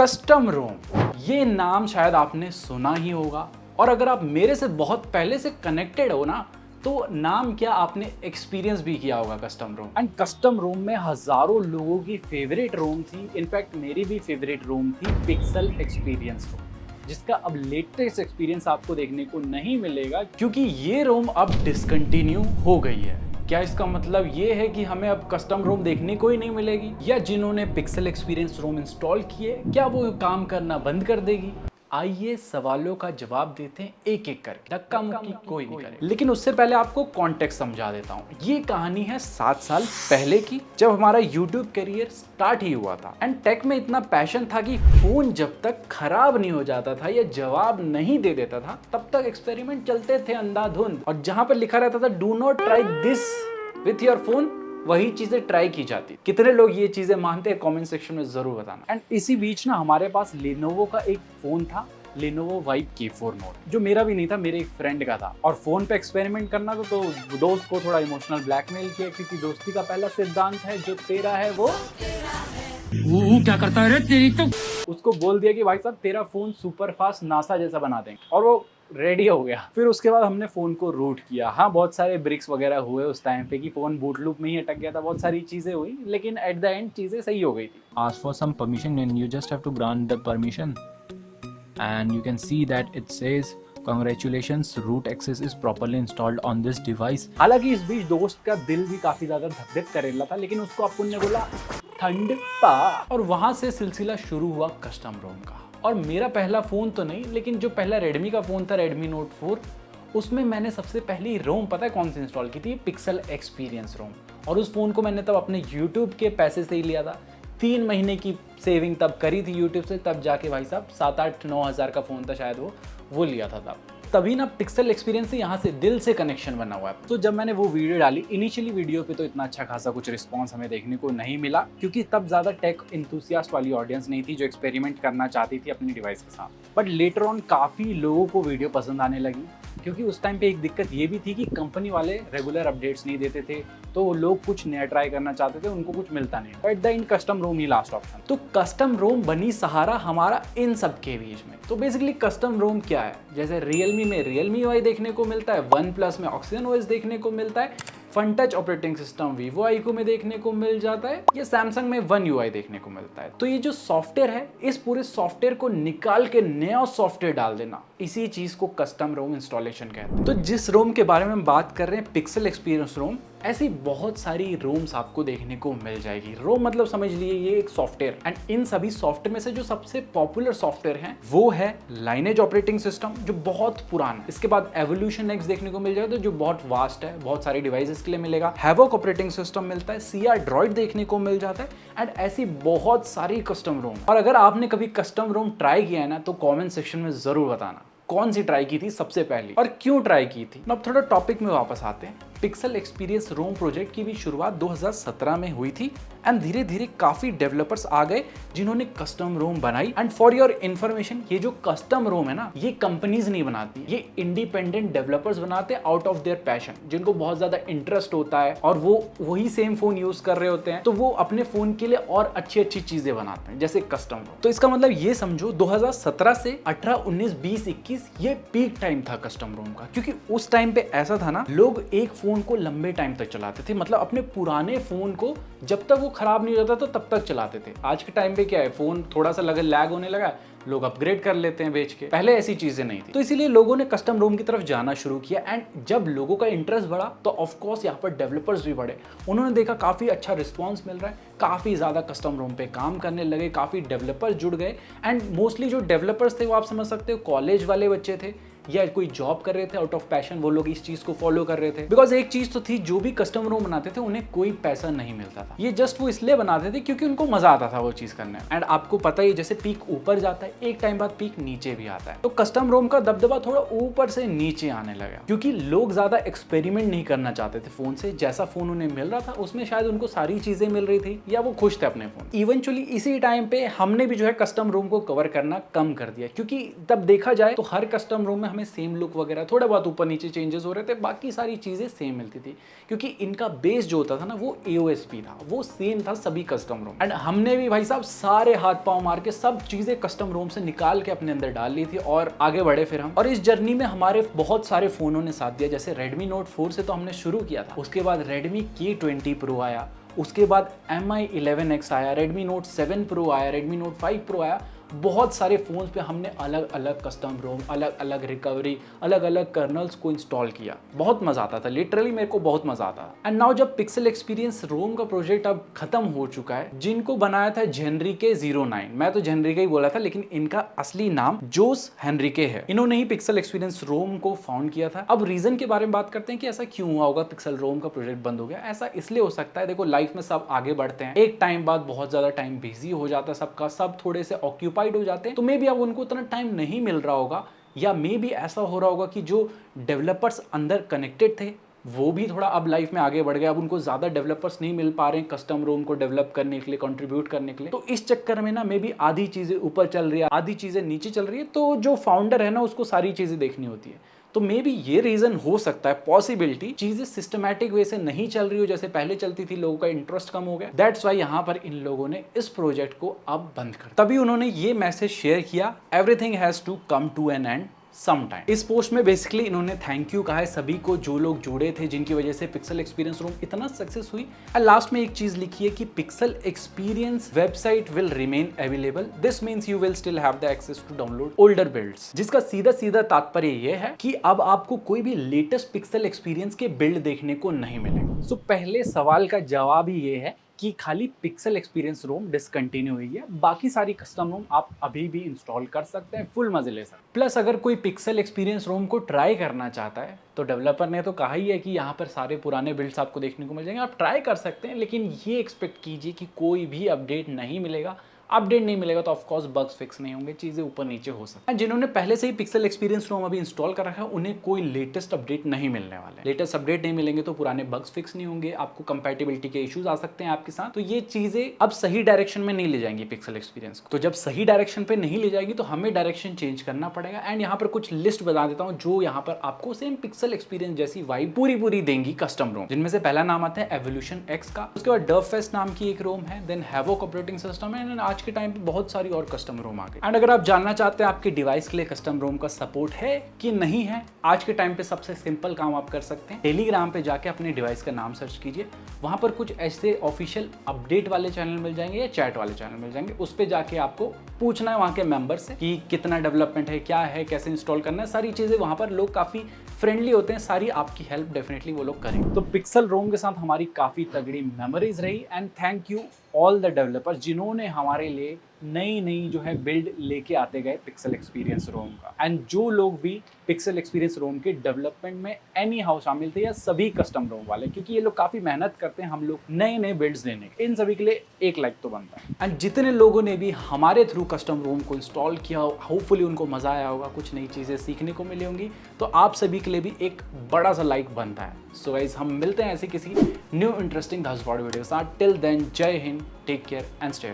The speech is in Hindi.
कस्टम रोम, ये नाम शायद आपने सुना ही होगा, और अगर आप मेरे से बहुत पहले से कनेक्टेड हो ना, तो नाम क्या आपने एक्सपीरियंस भी किया होगा custom ROM. And custom ROM में हजारों लोगों की फेवरेट रोम थी, इनफैक्ट मेरी भी फेवरेट रोम थी पिक्सल एक्सपीरियंस रोम, जिसका अब लेटेस्ट एक्सपीरियंस आपको देखने को नहीं मिलेगा क्योंकि ये रोम अब डिसकंटिन्यू हो गई है। क्या इसका मतलब ये है कि हमें अब कस्टम रोम देखने को ही नहीं मिलेगी, या जिन्होंने पिक्सल एक्सपीरियंस रोम इंस्टॉल किए क्या वो काम करना बंद कर देगी? आइए सवालों का जवाब देते हैं एक एक करके, धक्का मुक्की कोई नहीं करे। लेकिन उससे पहले आपको कॉन्टेक्स्ट समझा देता हूँ। ये कहानी है 7 साल पहले की, जब हमारा यूट्यूब करियर स्टार्ट ही हुआ था। एंड टेक में इतना पैशन था कि फोन जब तक खराब नहीं हो जाता था या जवाब नहीं दे देता था, तब तक एक्सपेरिमेंट चलते थे अंधाधुंध। और जहां पर लिखा रहता था do not try this with your phone, वही चीजें ट्राई की जाती। कितने लोग ये चीजें मानते हैं कमेंट सेक्शन में जरूर बताना। एंड इसी बीच ना हमारे पास लेनोवो का एक फोन था, लेनोवो वाइब K4 नोट, जो मेरा भी नहीं था, मेरे एक फ्रेंड का था। और फोन पे एक्सपेरिमेंट करना तो दोस्त को थोड़ा इमोशनल ब्लैकमेल किया, क्योंकि दोस्ती का पहला सिद्धांत है जो तेरा है वो क्या करता है तेरी तो। उसको बोल दिया कि भाई साहब तेरा फोन सुपर फास्ट नासा जैसा बना देंगे, और वो रेडी हो गया। फिर उसके बाद हमने फोन को रूट किया। हाँ, बहुत सारे ब्रिक्स वगैरह हुए उस टाइम पे कि फोन बूट लूप में ही अटक गया था, बहुत सारी चीजें हुई, लेकिन एट द एंड चीजें सही हो गई थी। Ask for some permission and you just have to grant the permission, and you can see that it says congratulations, root access is properly installed on this device. हालांकि इस बीच दोस्त का दिल भी काफी ज्यादा धक धक कर रहा था, लेकिन उसको अपन ने बोला ठंड पा, और वहां से सिलसिला शुरू हुआ कस्टम रोम का। और मेरा पहला फोन तो नहीं, लेकिन जो पहला रेडमी का फोन था, रेडमी नोट 4, उसमें मैंने सबसे पहली रोम पता है कौन सी इंस्टॉल की थी? पिक्सल एक्सपीरियंस रोम। और उस फोन को मैंने तब अपने यूट्यूब के पैसे से ही लिया था। 3 महीने की सेविंग तब करी थी यूट्यूब से, तब जाके भाई साहब 7-8-9 हज़ार का फ़ोन था शायद, वो लिया था तब। तभी ना पिक्सल एक्सपीरियंस से यहाँ से दिल से कनेक्शन बना हुआ है। तो जब मैंने वो वीडियो डाली, इनिशियली वीडियो पे तो इतना अच्छा खासा कुछ रिस्पांस हमें देखने को नहीं मिला, क्योंकि तब ज़्यादा टेक इंथुसियास्ट वाली ऑडियंस नहीं थी जो एक्सपेरिमेंट करना चाहती थी अपनी डिवाइस के साथ। बट लेटर ऑन काफ़ी लोगों को वीडियो पसंद आने लगी, क्योंकि उस टाइम पे एक दिक्कत ये भी थी कि कंपनी वाले रेगुलर अपडेट्स नहीं देते थे, तो लोग कुछ नया ट्राई करना चाहते थे, उनको कुछ मिलता नहीं। At the end custom ROM he last option. तो कस्टम रोम बनी सहारा हमारा इन सब के बीच में। तो बेसिकली कस्टम रोम क्या है? जैसे रियलमी में रियलमी UI देखने को मिलता है, वन प्लस में ऑक्सीजन OS देखने को मिलता है, Funtouch operating system Vivo iQOO में देखने को मिल जाता है, या सैमसंग में वन UI देखने को मिलता है। तो ये जो सॉफ्टवेयर है, इस पूरे सॉफ्टवेयर को निकाल के नया सॉफ्टवेयर डाल देना, इसी चीज को कस्टम रोम इंस्टॉलेशन कहते हैं। तो जिस रोम के बारे में हम बात कर रहे हैं, पिक्सल एक्सपीरियंस रोम, ऐसी बहुत सारी रोम्स आपको देखने को मिल जाएगी। रोम मतलब समझ लिए ये एक सॉफ्टवेयर। एंड इन सभी सॉफ्टवेयर में से जो सबसे पॉपुलर सॉफ्टवेयर है वो है लाइनेज ऑपरेटिंग सिस्टम, जो बहुत पुराना। इसके बाद एवोल्यूशन X देखने को मिल जाएगा, जो बहुत वास्ट है, बहुत सारी डिवाइसेस के लिए मिलेगा। हैवोक ऑपरेटिंग सिस्टम मिलता है, CR ड्रॉइड देखने को मिल जाता है, एंड ऐसी बहुत सारी कस्टम रोम। और अगर आपने कभी कस्टम रोम ट्राई किया है ना, तो कॉमेंट सेक्शन में जरूर बताना कौन सी ट्राई की थी सबसे पहली और क्यों ट्राई की थी। अब थोड़ा टॉपिक में वापस आते हैं। पिक्सल एक्सपीरियंस रोम प्रोजेक्ट की भी शुरुआत 2017 में हुई थी, एंड धीरे धीरे काफी डेवलपर्स आ गए जिन्होंने कस्टम रोम बनाई। एंड फॉर योर इन्फॉर्मेशन, ये जो कस्टम रोम है ना, ये कंपनीज नहीं बनाती, ये इंडिपेंडेंट डेवलपर्स बनाते हैं आउट ऑफ देयर पैशन, जिनको बहुत ज्यादा इंटरेस्ट होता है और वो वही सेम फोन यूज कर रहे होते हैं, तो वो अपने फोन के लिए और अच्छी अच्छी चीजें बनाते हैं, जैसे कस्टम रोम। तो इसका मतलब ये समझो 2017 से 18, 19, 20, 21 ये पीक टाइम था कस्टम रोम का, क्योंकि उस टाइम पे ऐसा था ना, लोग एक फोन को लंबे टाइम तक चलाते थे, मतलब अपने पुराने फोन को जब तक वो खराब नहीं हो जाता तो तब तक चलाते थे। आज के टाइम पे क्या है, फोन थोड़ा सा लैग होने लगा, लोग अपग्रेड कर लेते हैं बेच के। पहले ऐसी चीजें नहीं थी, तो इसीलिए लोगों ने कस्टम रोम की तरफ जाना शुरू किया। एंड जब लोगों का इंटरेस्ट बढ़ा तो ऑफ कोर्स यहाँ पर डेवलपर्स भी बढ़े। उन्होंने देखा काफी अच्छा रिस्पॉन्स मिल रहा है, काफी ज्यादा कस्टम रोम पे काम करने लगे, काफी डेवलपर्स जुड़ गए। एंड मोस्टली जो डेवलपर्स थे वो आप समझ सकते हो कॉलेज वाले बच्चे थे या कोई जॉब कर रहे थे आउट ऑफ पैशन, वो लोग इस चीज को फॉलो कर रहे थे। बिकॉज एक चीज तो थी, जो भी कस्टम रोम बनाते थे उन्हें कोई पैसा नहीं मिलता था, ये जस्ट वो इसलिए बनाते थे क्योंकि उनको मजा आता था वो चीज करने में। एंड आपको पता ही, जैसे पीक ऊपर जाता है, एक टाइम बाद पीक नीचे भी आता है। तो कस्टम रोम का दबदबा थोड़ा ऊपर से नीचे आने लगा, क्योंकि लोग ज्यादा एक्सपेरिमेंट नहीं करना चाहते थे फोन से। जैसा फोन उन्हें मिल रहा था उसमें शायद उनको सारी चीजें मिल रही थी, या वो खुश थे अपने फोन। इवेंचुअली इसी टाइम पे हमने भी जो है कस्टम रोम को कवर करना कम कर दिया, क्योंकि तब देखा जाए तो हर कस्टम रोम में हमें में सेम लुक वगैरह, थोड़ा बहुत ऊपर नीचे चेंजेस हो रहे थे, बाकी सारी चीज़ें सेम मिलती थी क्योंकि इनका बेस जो होता था ना वो AOSP था, वो सेम था सभी कस्टम रोम। एंड हमने भी भाई साहब सारे हाथ पांव मार के सब चीज़ें कस्टम रोम से निकाल के अपने अंदर डाल ली थी और आगे बढ़े फिर हम। और इस जर्नी में हमारे बहुत सारे फ़ोनों ने साथ दिया, जैसे Redmi Note 4 से तो हमने शुरू किया था, उसके बाद Redmi K20 Pro आया, उसके बाद Mi 11X आया, Redmi Note 7 Pro आया, Redmi Note 5 Pro आया। बहुत सारे फ़ोन्स पे हमने अलग अलग कस्टम रोम, अलग अलग रिकवरी, अलग अलग कर्नल्स को इंस्टॉल किया। बहुत मज़ा आता था, लिटरली मेरे को बहुत मज़ा आता था। एंड नाउ जब पिक्सल एक्सपीरियंस रोम का प्रोजेक्ट अब खत्म हो चुका है, जिनको बनाया था जेनरिके 09, मैं तो जेनरिके ही बोला था लेकिन इनका असली नाम जोस हेनरिके है। इन्होंने ही पिक्सल एक्सपीरियंस रोम को फाउंड किया था। अब रीज़न के बारे में बात करते हैं कि ऐसा क्यों हुआ होगा, पिक्सल रोम का प्रोजेक्ट बंद हो गया। ऐसा इसलिए हो सकता है, देखो लाइफ में सब आगे बढ़ते हैं, एक टाइम बाद बहुत ज़्यादा टाइम बिजी हो जाता है सबका, सब थोड़े से ऑक्यूपाइड हो जाते हैं, तो मे बी अब उनको उतना टाइम नहीं मिल रहा होगा, या मे बी ऐसा हो रहा होगा कि जो डेवलपर्स अंदर कनेक्टेड थे वो भी थोड़ा अब लाइफ में आगे बढ़ गए, अब उनको ज़्यादा डेवलपर्स नहीं मिल पा रहे हैं कस्टम रोम को डेवलप करने के लिए, कंट्रीब्यूट करने के लिए। तो इस चक्कर में ना मे बी आधी चीज़ें ऊपर चल रही है, आधी चीज़ें नीचे चल रही है, तो जो फाउंडर है ना उसको सारी चीज़ें देखनी होती है। तो मे बी ये रीज़न हो सकता है, पॉसिबिलिटी, चीज़ें सिस्टमैटिक वे से नहीं चल रही हो जैसे पहले चलती थी, लोगों का इंटरेस्ट कम हो गया। दैट्स वाई यहाँ पर इन लोगों ने इस प्रोजेक्ट को अब बंद कर, तभी उन्होंने ये मैसेज शेयर किया, everything has to come to an end sometime. इस पोस्ट में बेसिकली इन्होंने थैंक यू कहा है सभी को जो लोग जुड़े थे, जिनकी वजह से पिक्सल एक्सपीरियंस रूम इतना सक्सेस हुई। और लास्ट में एक चीज लिखी है कि Pixel experience website will remain available, this means you will still have the access to download older builds, जिसका सीधा सीधा तात्पर्य ये है कि अब आपको कोई भी लेटेस्ट पिक्सल एक्सपीरियंस के बिल्ड देखने को नहीं मिलेगा। सो पहले सवाल का जवाब ही ये है कि खाली पिक्सल एक्सपीरियंस रोम डिसकंटिन्यू हुई है, बाकी सारी कस्टम रोम आप अभी भी इंस्टॉल कर सकते हैं, फुल मजे ले सकते हैं। प्लस अगर कोई पिक्सल एक्सपीरियंस रोम को ट्राई करना चाहता है तो डेवलपर ने तो कहा ही है कि यहाँ पर सारे पुराने बिल्ड्स आपको देखने को मिल जाएंगे, आप ट्राई कर सकते हैं, लेकिन ये एक्सपेक्ट कीजिए कि कोई भी अपडेट नहीं मिलेगा। अपडेट नहीं मिलेगा तो ऑफकोर्स बग्स फिक्स नहीं होंगे, चीज़ें ऊपर नीचे हो सकती हैं। जिन्होंने पहले से ही पिक्सल एक्सपीरियंस रोम अभी इंस्टॉल कर रखा है उन्हें कोई लेटेस्ट अपडेट नहीं मिलने वाला है। लेटेस्ट अपडेट नहीं मिलेंगे तो पुराने बग्स फिक्स नहीं होंगे, आपको कंपैटिबिलिटी के इश्यूज आ सकते हैं आपके साथ। तो ये चीज़ें अब सही डायरेक्शन में नहीं ले जाएंगी पिक्सल एक्सपीरियंस को। तो जब सही डायरेक्शन पे नहीं ले जाएगी तो हमें डायरेक्शन चेंज करना पड़ेगा। एंड यहाँ पर कुछ लिस्ट बता देता हूँ जो यहाँ पर आपको सेम पिक्सल एक्सपीरियंस जैसी वाइब पूरी देंगी कस्टम रोम, जिनमें से पहला नाम आता है एवोल्यूशन X का, उसके बाद डर्फेस्ट नाम की एक रोम है, देन हैवोक ऑपरेटिंग सिस्टम है, एंड आज के टाइम पे बहुत और कस्टम रोम आ गए। एंड अगर आप जानना चाहते हैं आपके डिवाइस के लिए कस्टम रोम का सपोर्ट है कि नहीं है, आज के टाइम पे सबसे सिंपल काम आप कर सकते हैं, टेलीग्राम पे जाके अपने डिवाइस का नाम सर्च कीजिए, वहां पर कुछ ऐसे ऑफिशियल अपडेट वाले चैनल मिल जाएंगे या चैट वाले चैनल मिल जाएंगे, उस पे जाके आपको पूछना है वहां के मेंबर से कि कितना डेवलपमेंट है, क्या है, कैसे इंस्टॉल करना है, सारी चीजें वहां पर लोग काफी फ्रेंडली होते हैं, सारी आपकी हेल्प डेफिनेटली वो लोग करेंगे। तो पिक्सल रोम के साथ हमारी काफी तगड़ी मेमोरीज रही। And thank you all the developers जिन्होंने हमारे लिए नई जो है बिल्ड लेके आते गए पिक्सल एक्सपीरियंस रोम का। एंड जो लोग भी पिक्सल एक्सपीरियंस रोम के डेवलपमेंट में एनी हाउ शामिल थे, या सभी कस्टम रोम वाले, क्योंकि ये लोग काफी मेहनत करते हैं हम लोग नए बिल्ड्स लेने के, इन सभी के लिए एक लाइक तो बनता है। एंड जितने लोगों ने भी हमारे थ्रू कस्टम रोम को इंस्टॉल किया, होपफुली उनको मजा आया होगा, कुछ नई चीजें सीखने को मिली होंगी, तो आप सभी के लिए भी एक बड़ा सा लाइक बनता है। सो गाइस हम मिलते हैं ऐसे किसी न्यू इंटरेस्टिंग धसवाड़ वीडियो के साथ। Till then Jai Hind, take care and stay